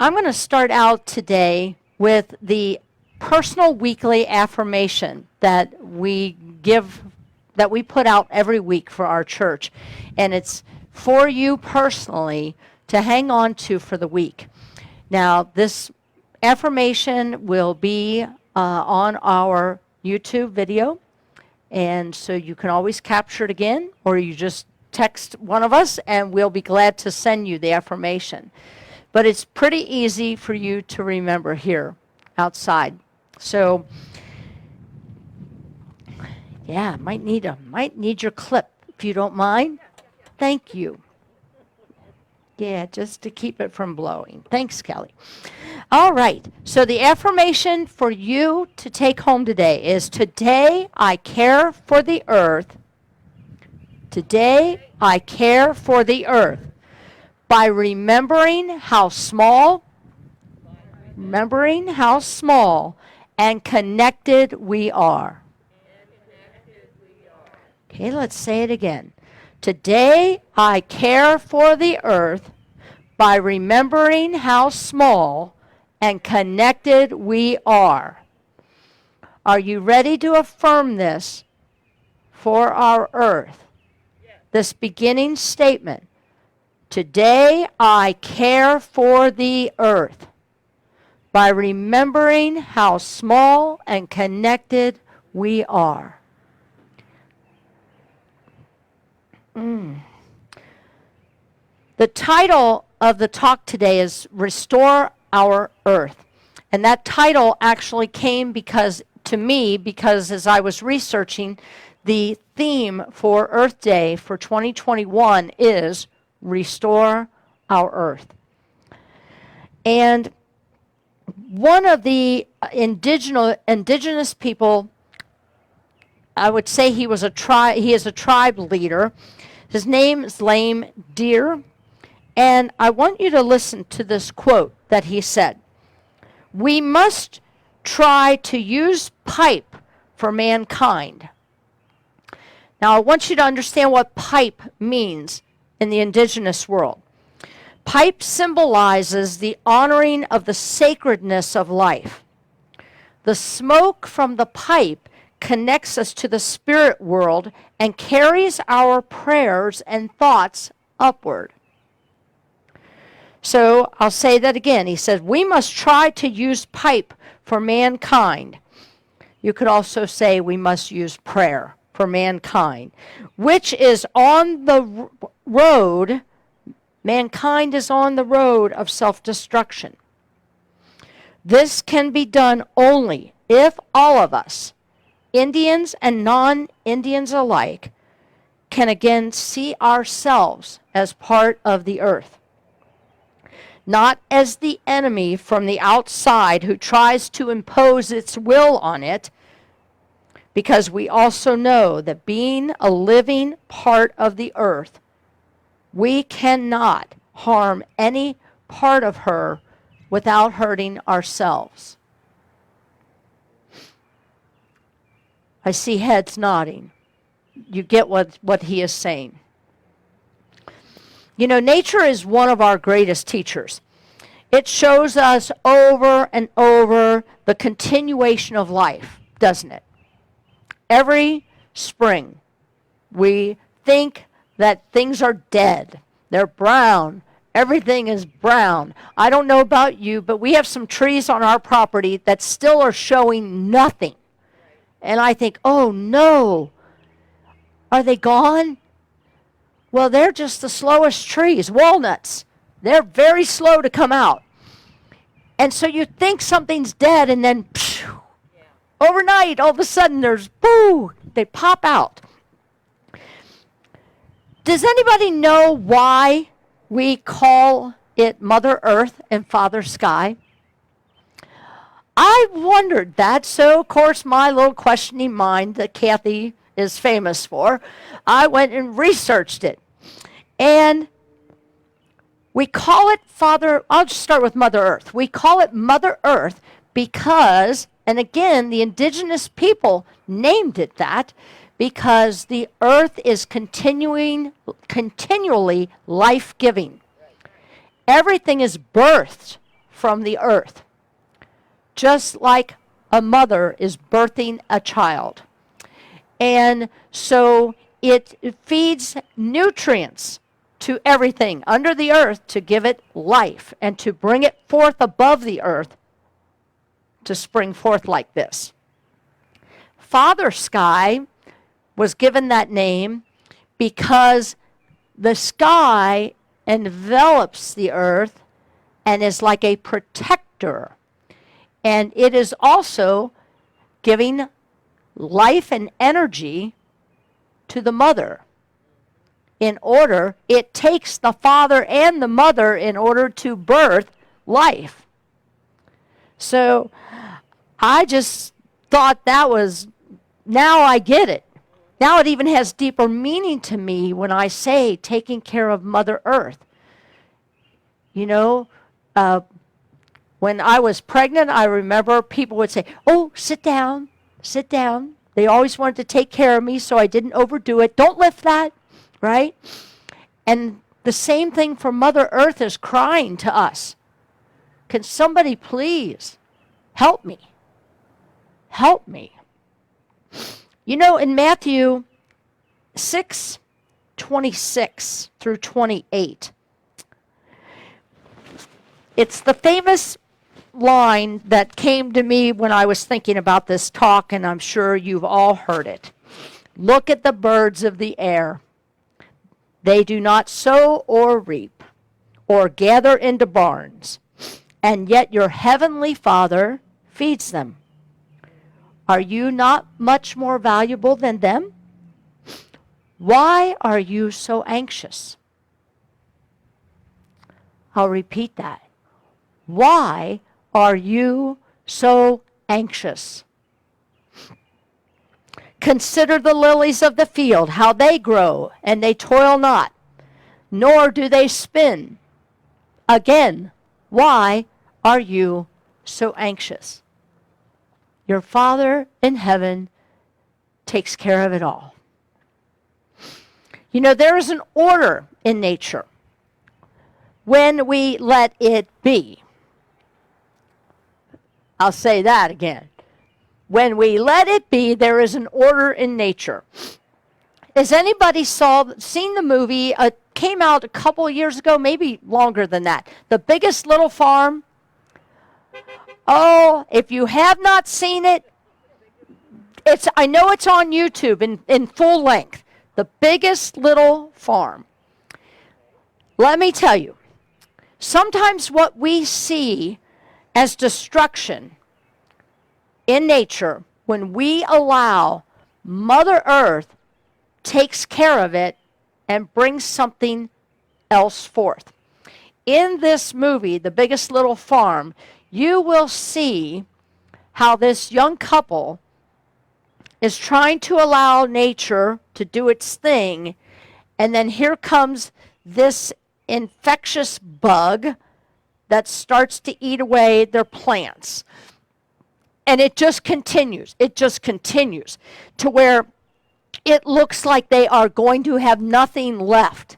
I'm going to start out today with the personal weekly affirmation that we put out every week for our church. And it's for you personally to hang on to for the week. Now, this affirmation will be on our YouTube video. And so you can always capture it again, or you just text one of us and we'll be glad to send you the affirmation. But it's pretty easy for you to remember here outside. So yeah, might need your clip if you don't mind. Thank you. Yeah, just to keep it from blowing. Thanks, Kelly. All right, so the affirmation for you to take home today is, today I care for the earth. Today I care for the earth by remembering how small and connected we are. Okay, let's say it again. Today I care for the earth by remembering how small and connected we are. Are you ready to affirm this for our earth? Yes. This beginning statement. Today I care for the earth by remembering how small and connected we are. The title of the talk today is Restore Our Earth. And that title actually came because as I was researching, the theme for Earth Day for 2021 is Restore Our Earth. And one of the indigenous people, I would say he is a tribe leader. His name is Lame Deer. And I want you to listen to this quote that he said. We must try to use pipe for mankind. Now, I want you to understand what pipe means in the indigenous world. Pipe symbolizes the honoring of the sacredness of life. The smoke from the pipe connects us to the spirit world and carries our prayers and thoughts upward. So I'll say that again. He said, we must try to use pipe for mankind. You could also say we must use prayer for mankind, which is on the road. Mankind is on the road of self-destruction. This can be done only if all of us, Indians and non-Indians alike, can again see ourselves as part of the earth. Not as the enemy from the outside who tries to impose its will on it, because we also know that being a living part of the earth, we cannot harm any part of her without hurting ourselves. I see heads nodding. You get what he is saying. You know, nature is one of our greatest teachers. It shows us over and over the continuation of life, doesn't it? Every spring, we think that things are dead. They're brown. Everything is brown. I don't know about you, but we have some trees on our property that still are showing nothing. And I think, oh no, are they gone? Well, they're just the slowest trees, walnuts. They're very slow to come out. And so you think something's dead, and then overnight, all of a sudden, they pop out. Does anybody know why we call it Mother Earth and Father Sky? I wondered that, so of course my little questioning mind that Kathy is famous for, I went and researched it. And we call it I'll just start with Mother Earth. We call it Mother Earth because, and again, the indigenous people named it that, because the earth is continually life-giving. Everything is birthed from the earth, just like a mother is birthing a child. And so it feeds nutrients to everything under the earth to give it life and to bring it forth above the earth to spring forth like this. Father Sky was given that name because the sky envelops the earth and is like a protector. And it is also giving life and energy to the mother. It takes the father and the mother in order to birth life. So I just thought that was, now I get it. Now it even has deeper meaning to me when I say taking care of Mother Earth. You know, when I was pregnant, I remember people would say, oh, sit down, sit down. They always wanted to take care of me so I didn't overdo it. Don't lift that, right? And the same thing for Mother Earth is crying to us. Can somebody please help me? Help me. You know, in Matthew 6:26 through 28, it's the famous line that came to me when I was thinking about this talk, and I'm sure you've all heard it. Look at the birds of the air. They do not sow or reap or gather into barns, and yet your heavenly Father feeds them. Are you not much more valuable than them? Why are you so anxious? I'll repeat that. Why are you so anxious? Consider the lilies of the field, how they grow, and they toil not, nor do they spin. Again, why are you so anxious? Your Father in heaven takes care of it all. You know, there is an order in nature when we let it be. I'll say that again. When we let it be, there is an order in nature. Has anybody seen the movie? It came out a couple of years ago, maybe longer than that. The Biggest Little Farm. Oh, if you have not seen it, I know it's on YouTube in full length. The Biggest Little Farm. Let me tell you, sometimes what we see as destruction in nature, when we allow Mother Earth takes care of it and brings something else forth. In this movie, The Biggest Little Farm, you will see how this young couple is trying to allow nature to do its thing, and then here comes this infectious bug that starts to eat away their plants. And it just continues. It just continues to where it looks like they are going to have nothing left.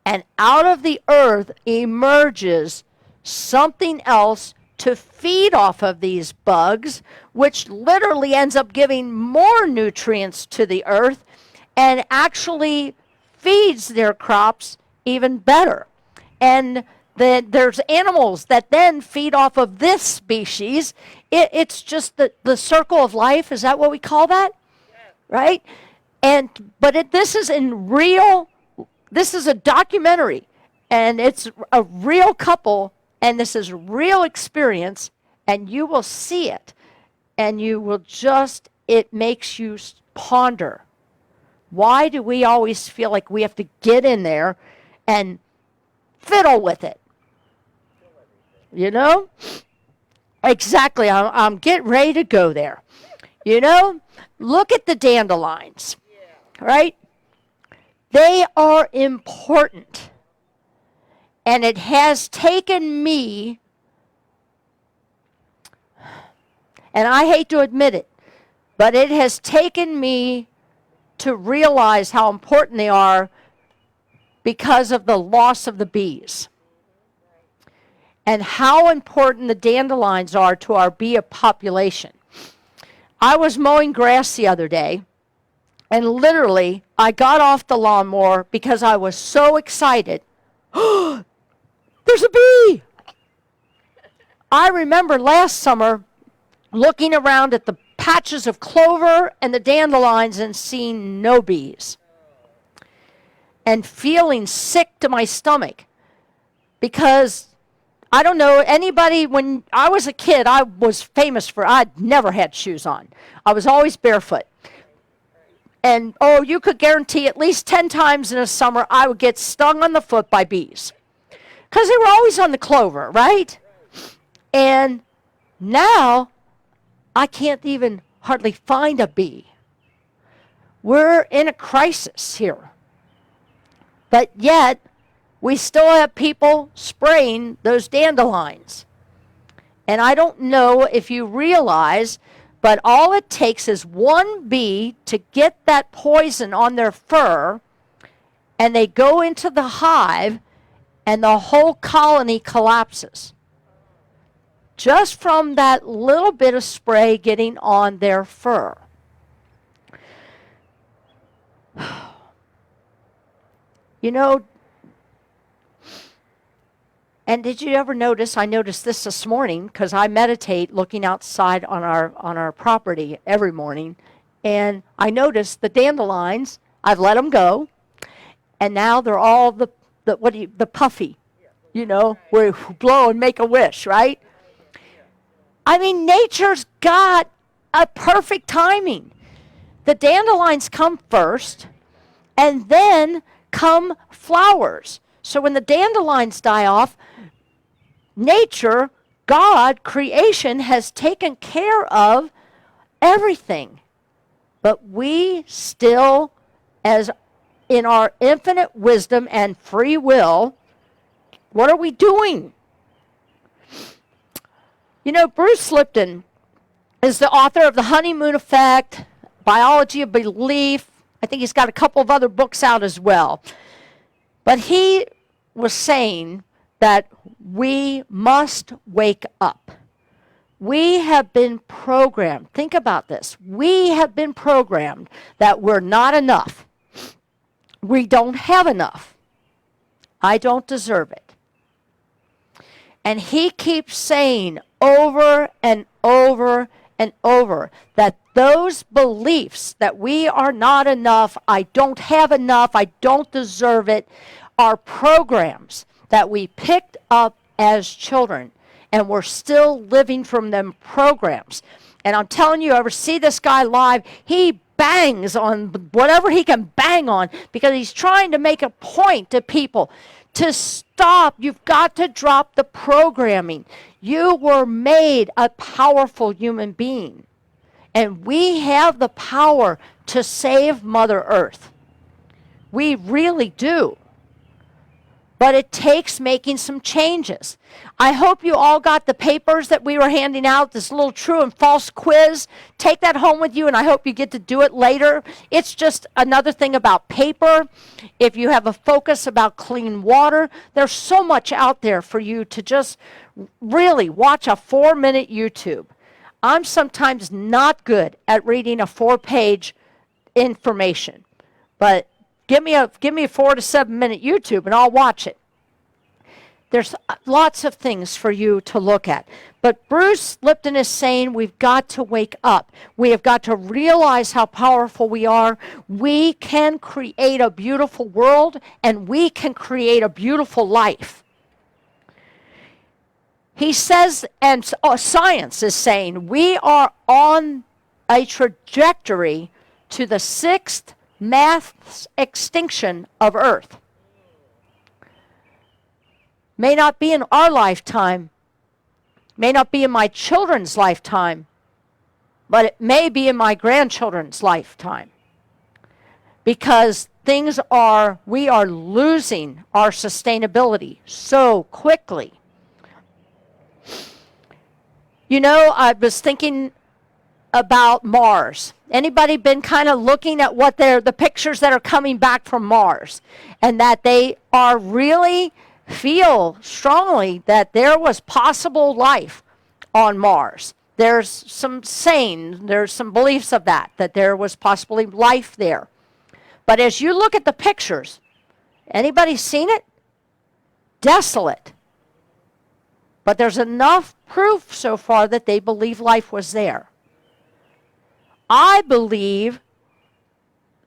And out of the earth emerges something else to feed off of these bugs, which literally ends up giving more nutrients to the earth and actually feeds their crops even better. And there's animals that then feed off of this species. It's just the circle of life. Is that what we call that? Yes. Right? This is this is a documentary, and it's a real couple, and this is real experience, and you will see it, and it makes you ponder. Why do we always feel like we have to get in there and fiddle with it? You know? Exactly. I'm getting ready to go there. You know? Look at the dandelions. Right? They are important. And it has taken me, and I hate to admit it, but it has taken me to realize how important they are because of the loss of the bees. and how important the dandelions are to our bee population. I was mowing grass the other day, and literally, I got off the lawnmower because I was so excited. There's a bee! I remember last summer looking around at the patches of clover and the dandelions and seeing no bees. And feeling sick to my stomach. Because, I don't know, anybody, when I was a kid, I was famous for, I'd never had shoes on. I was always barefoot. And, you could guarantee at least 10 times in a summer I would get stung on the foot by bees. Because they were always on the clover, right? And now, I can't even hardly find a bee. We're in a crisis here. But yet, we still have people spraying those dandelions. And I don't know if you realize, but all it takes is one bee to get that poison on their fur, and they go into the hive, and the whole colony collapses. Just from that little bit of spray getting on their fur. You know, and did you ever notice, I noticed this morning, because I meditate looking outside on our property every morning, and I noticed the dandelions, I've let them go, and now they're all the puffy, where you blow and make a wish, right? I mean, nature's got a perfect timing. The dandelions come first, and then come flowers. So when the dandelions die off, nature, God, creation has taken care of everything. But we still, as in our infinite wisdom and free will, what are we doing? Bruce Lipton is the author of The Honeymoon Effect, Biology of Belief. I think he's got a couple of other books out as well. But he was saying that we must wake up. We have been programmed. Think about this. We have been programmed that we're not enough. We don't have enough. I don't deserve it. And he keeps saying over and over and over that those beliefs that we are not enough, I don't have enough, I don't deserve it, are programs that we picked up as children. And we're still living from them programs. And I'm telling you, ever see this guy live, he bangs on whatever he can bang on because he's trying to make a point to people to stop. You've got to drop the programming. You were made a powerful human being. And we have the power to save Mother Earth. We really do. But it takes making some changes. I hope you all got the papers that we were handing out, this little true and false quiz. Take that home with you, and I hope you get to do it later. It's just another thing about paper. If you have a focus about clean water, there's so much out there for you to just really watch a 4-minute YouTube. I'm sometimes not good at reading a 4-page information, but give me a 4 to 7 minute YouTube and I'll watch it. There's lots of things for you to look at. But Bruce Lipton is saying we've got to wake up. We have got to realize how powerful we are. We can create a beautiful world and we can create a beautiful life. He says, and science is saying, we are on a trajectory to the 6th mass extinction of Earth. May not be in our lifetime, may not be in my children's lifetime, but it may be in my grandchildren's lifetime. Because we are losing our sustainability so quickly. I was thinking about Mars. Anybody been kind of looking at what the pictures that are coming back from Mars, and that they are really feel strongly that there was possible life on Mars. There's some beliefs of that there was possibly life there. But as you look at the pictures, anybody seen it? Desolate. But there's enough proof so far that they believe life was there. I believe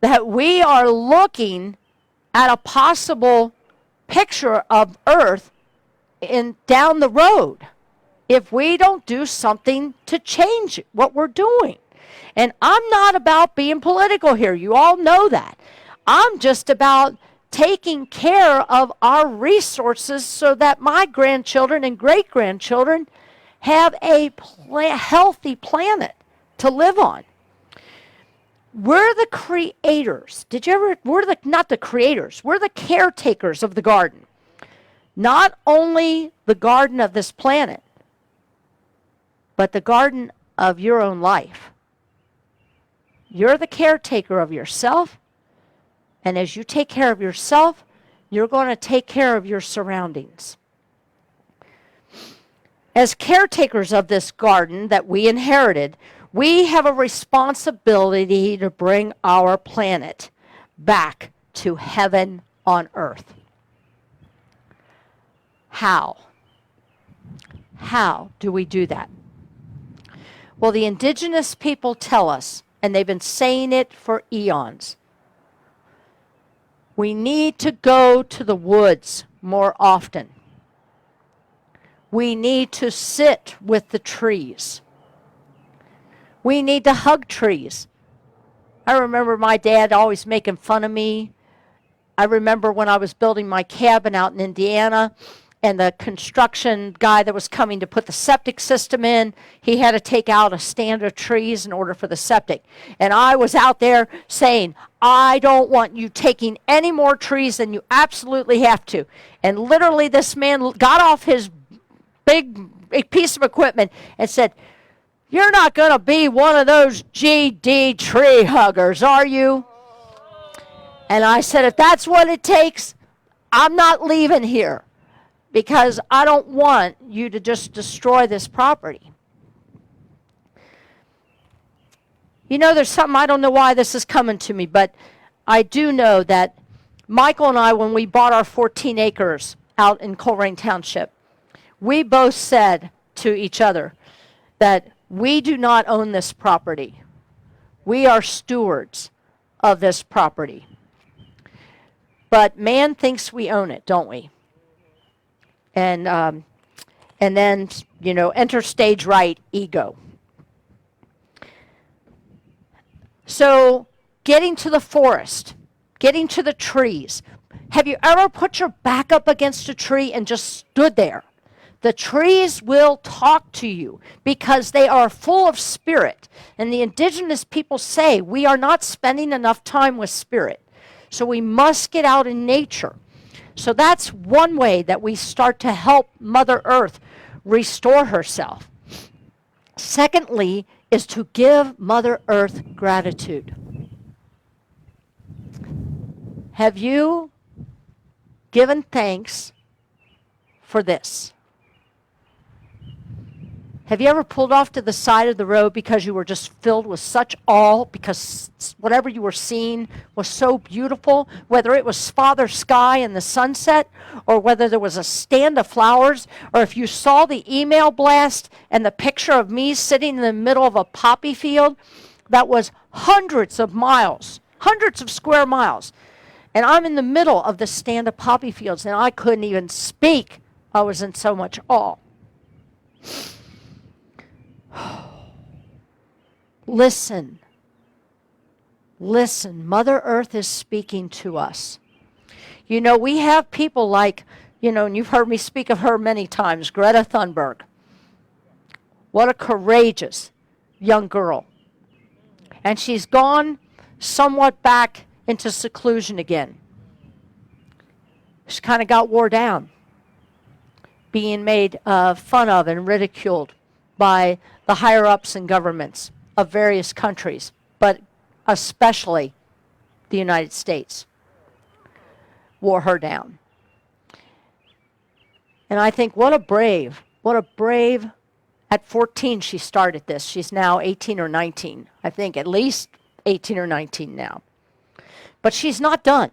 that we are looking at a possible picture of Earth down the road if we don't do something to change what we're doing. And I'm not about being political here. You all know that. I'm just about taking care of our resources so that my grandchildren and great-grandchildren have a healthy planet to live on. We're the creators. Not the creators. We're the caretakers of the garden. Not only the garden of this planet, but the garden of your own life. You're the caretaker of yourself, and as you take care of yourself, you're going to take care of your surroundings. As caretakers of this garden that we inherited, we have a responsibility to bring our planet back to heaven on earth. How? How do we do that? Well, the indigenous people tell us, and they've been saying it for eons, we need to go to the woods more often. We need to sit with the trees. We need to hug trees. I remember my dad always making fun of me. I remember when I was building my cabin out in Indiana, and the construction guy that was coming to put the septic system in, he had to take out a stand of trees in order for the septic. And I was out there saying, I don't want you taking any more trees than you absolutely have to. And literally this man got off his big piece of equipment and said, you're not going to be one of those GD tree huggers, are you? And I said, if that's what it takes, I'm not leaving here, because I don't want you to just destroy this property. You know, there's something, I don't know why this is coming to me, but I do know that Michael and I, when we bought our 14 acres out in Coleraine Township, we both said to each other that we do not own this property. We are stewards of this property. But man thinks we own it, don't we? And then, enter stage right, ego. So getting to the forest, getting to the trees. Have you ever put your back up against a tree and just stood there? The trees will talk to you because they are full of spirit. And the indigenous people say we are not spending enough time with spirit. So we must get out in nature. So that's one way that we start to help Mother Earth restore herself. Secondly, is to give Mother Earth gratitude. Have you given thanks for this? Have you ever pulled off to the side of the road because you were just filled with such awe because whatever you were seeing was so beautiful, whether it was Father Sky and the sunset, or whether there was a stand of flowers, or if you saw the email blast and the picture of me sitting in the middle of a poppy field that was hundreds of square miles, and I'm in the middle of the stand of poppy fields, and I couldn't even speak. I was in so much awe. Listen. Mother Earth is speaking to us. We have people like, and you've heard me speak of her many times, Greta Thunberg. What a courageous young girl. And she's gone somewhat back into seclusion again. She kind of got wore down, being made fun of and ridiculed by the higher-ups in governments of various countries, but especially the United States, wore her down. And I think, what a brave, at 14 she started this. She's now 18 or 19. I think at least 18 or 19 now. But she's not done.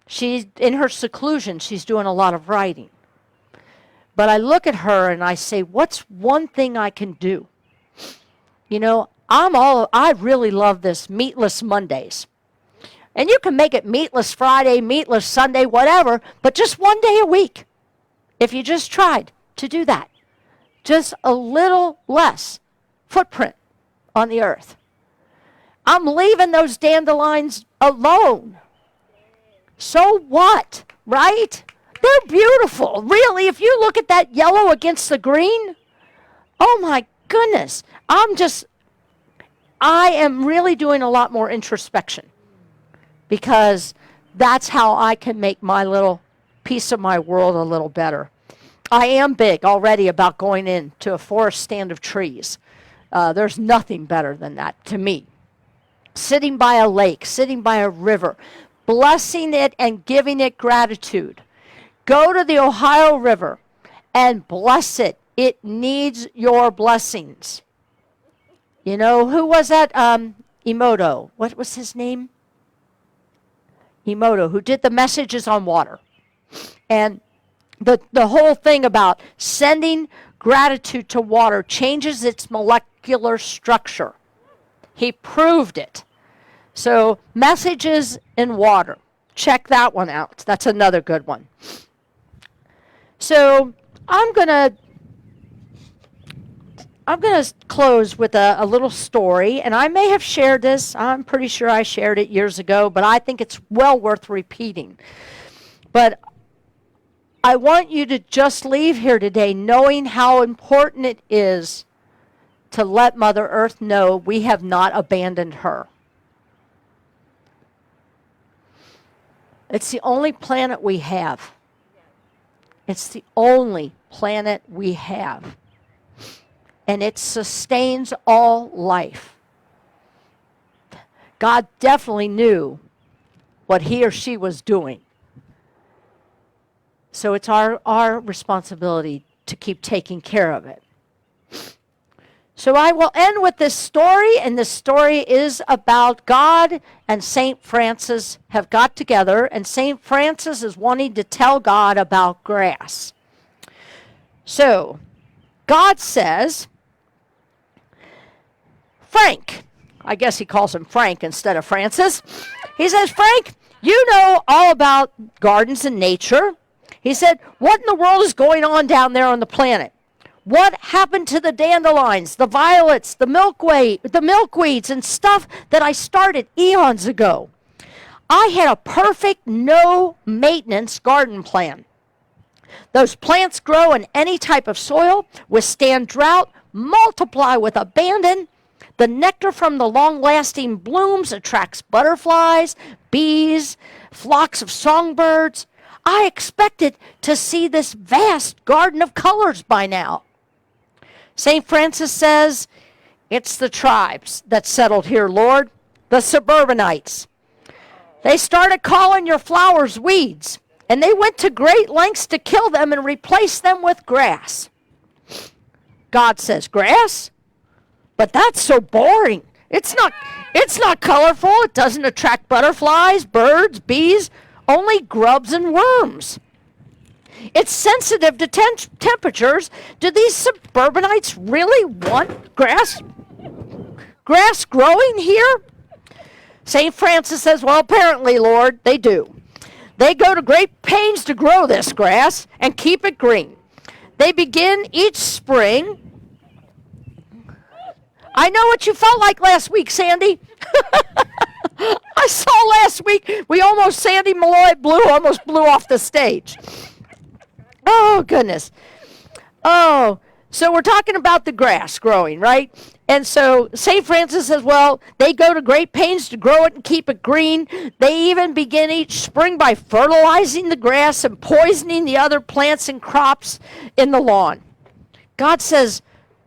She's in her seclusion, she's doing a lot of writing. But I look at her and I say, what's one thing I can do? You know, I really love this meatless Mondays. And you can make it meatless Friday, meatless Sunday, whatever, but just one day a week. If you just tried to do that. Just a little less footprint on the earth. I'm leaving those dandelions alone. So what, right? They're beautiful. Really, if you look at that yellow against the green, oh my goodness. I am really doing a lot more introspection because that's how I can make my little piece of my world a little better. I am big already about going into a forest stand of trees. There's nothing better than that to me. Sitting by a lake, sitting by a river, blessing it and giving it gratitude. Go to the Ohio River and bless it. It needs your blessings. You know, who was that? Emoto. What was his name? Emoto, who did the messages on water. And the whole thing about sending gratitude to water changes its molecular structure. He proved it. So, messages in water. Check that one out. That's another good one. So, I'm going to close with a little story, and I may have shared this. I'm pretty sure I shared it years ago, but I think it's well worth repeating. But I want you to just leave here today knowing how important it is to let Mother Earth know we have not abandoned her. It's the only planet we have. It's the only planet we have. And it sustains all life. God definitely knew what he or she was doing. So it's our responsibility to keep taking care of it. So I will end with this story, and this story is about God and St. Francis have got together, and St. Francis is wanting to tell God about grass. So God says, Frank, I guess he calls him Frank instead of Francis. He says, Frank, you know all about gardens and nature. He said, what in the world is going on down there on the planet? What happened to the dandelions, the violets, the milkweeds, and stuff that I started eons ago? I had a perfect no-maintenance garden plan. Those plants grow in any type of soil, withstand drought, multiply with abandon. The nectar from the long-lasting blooms attracts butterflies, bees, flocks of songbirds. I expected to see this vast garden of colors by now. St. Francis says, it's the tribes that settled here, Lord, the suburbanites. They started calling your flowers weeds, and they went to great lengths to kill them and replace them with grass. God says, grass? But that's so boring. It's not colorful. It doesn't attract butterflies, birds, bees, only grubs and worms. It's sensitive to temperatures. Do these suburbanites really want grass growing here? St. Francis says, well, apparently, Lord, they do. They go to great pains to grow this grass and keep it green. They begin each spring. I know what you felt like last week, Sandy. I saw last week, Sandy Malloy almost blew off the stage. Oh, goodness. Oh, so we're talking about the grass growing, right? And so St. Francis says, well, they go to great pains to grow it and keep it green. They even begin each spring by fertilizing the grass and poisoning the other plants and crops in the lawn. God says,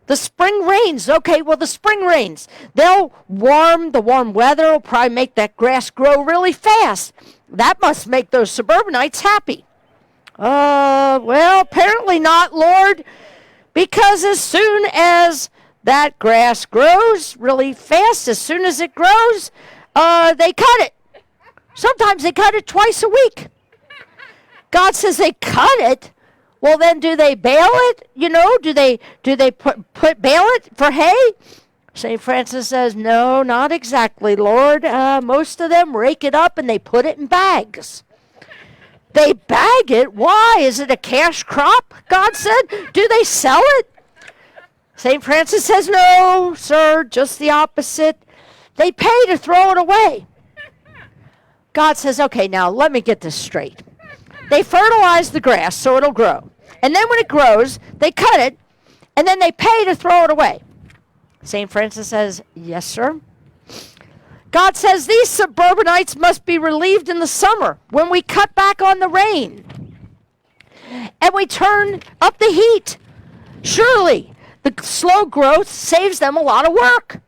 the spring rains. Okay, well, the spring rains. The warm weather will probably make that grass grow really fast. That must make those suburbanites happy. Well, apparently not, Lord, because as soon as that grass grows really fast, as soon as it grows, they cut it. Sometimes they cut it twice a week. God says they cut it. Well, then do they bale it? Do they put bale it for hay? St. Francis says, no, not exactly, Lord. Most of them rake it up and they put it in bags. They bag it? Why? Is it a cash crop? God said. Do they sell it? St. Francis says, no, sir, just the opposite. They pay to throw it away. God says, okay, now let me get this straight. They fertilize the grass so it'll grow. And then when it grows, they cut it, and then they pay to throw it away. St. Francis says, yes, sir. God says these suburbanites must be relieved in the summer when we cut back on the rain and we turn up the heat. Surely the slow growth saves them a lot of work.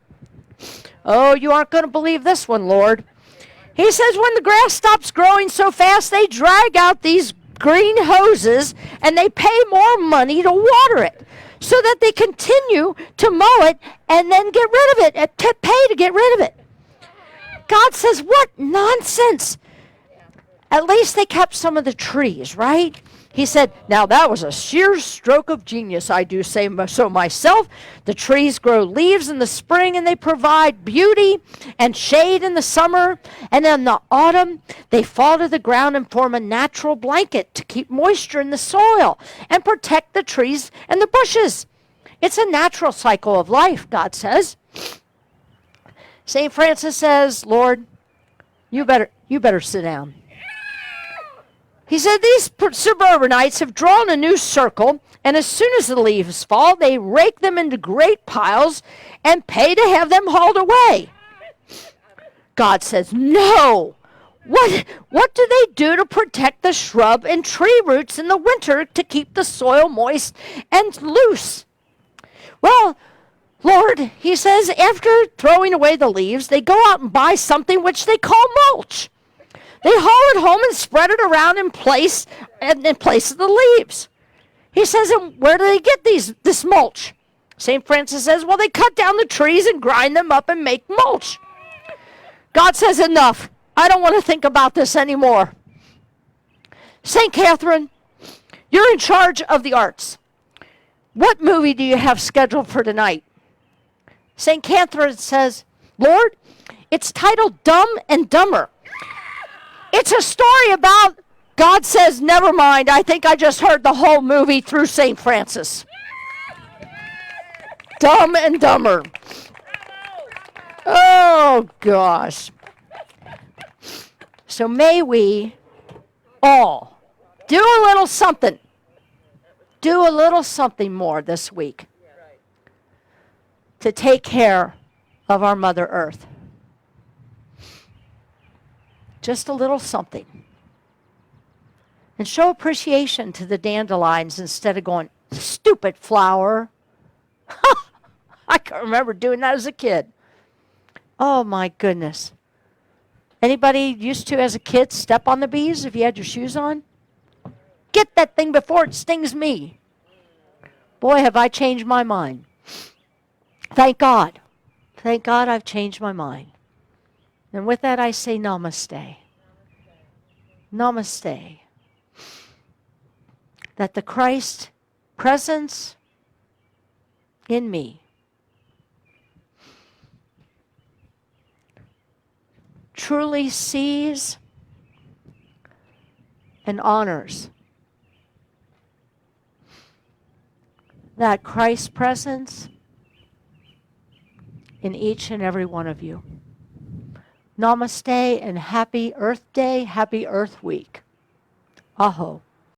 Oh, you aren't going to believe this one, Lord. He says when the grass stops growing so fast, they drag out these green hoses and they pay more money to water it so that they continue to mow it and then get rid of it, and pay to get rid of it. God says, what nonsense. At least they kept some of the trees, right? He said, now that was a sheer stroke of genius, I do say so myself. The trees grow leaves in the spring and they provide beauty and shade in the summer. And in the autumn, they fall to the ground and form a natural blanket to keep moisture in the soil and protect the trees and the bushes. It's a natural cycle of life, God says. St. Francis says, Lord, you better sit down. He said these suburbanites have drawn a new circle, and as soon as the leaves fall, they rake them into great piles and pay to have them hauled away. God says, no. What do they do to protect the shrub and tree roots in the winter to keep the soil moist and loose? Well, Lord, he says, after throwing away the leaves, they go out and buy something which they call mulch. They haul it home and spread it around in place of the leaves. He says, and where do they get this mulch? St. Francis says, well, they cut down the trees and grind them up and make mulch. God says, enough. I don't want to think about this anymore. St. Catherine, you're in charge of the arts. What movie do you have scheduled for tonight? St. Catherine says, Lord, it's titled Dumb and Dumber. It's a story about, God says, never mind. I think I just heard the whole movie through St. Francis. Dumb and Dumber. Oh, gosh. So may we all do a little something. Do a little something more this week to take care of our Mother Earth. Just a little something. And show appreciation to the dandelions instead of going, stupid flower. I can remember doing that as a kid. Oh my goodness. Anybody used to, as a kid, step on the bees if you had your shoes on? Get that thing before it stings me. Boy, have I changed my mind. Thank God. Thank God I've changed my mind. And with that, I say namaste. Namaste. That the Christ presence in me truly sees and honors that Christ's presence in each and every one of you. Namaste and happy Earth Day, happy Earth Week. Aho.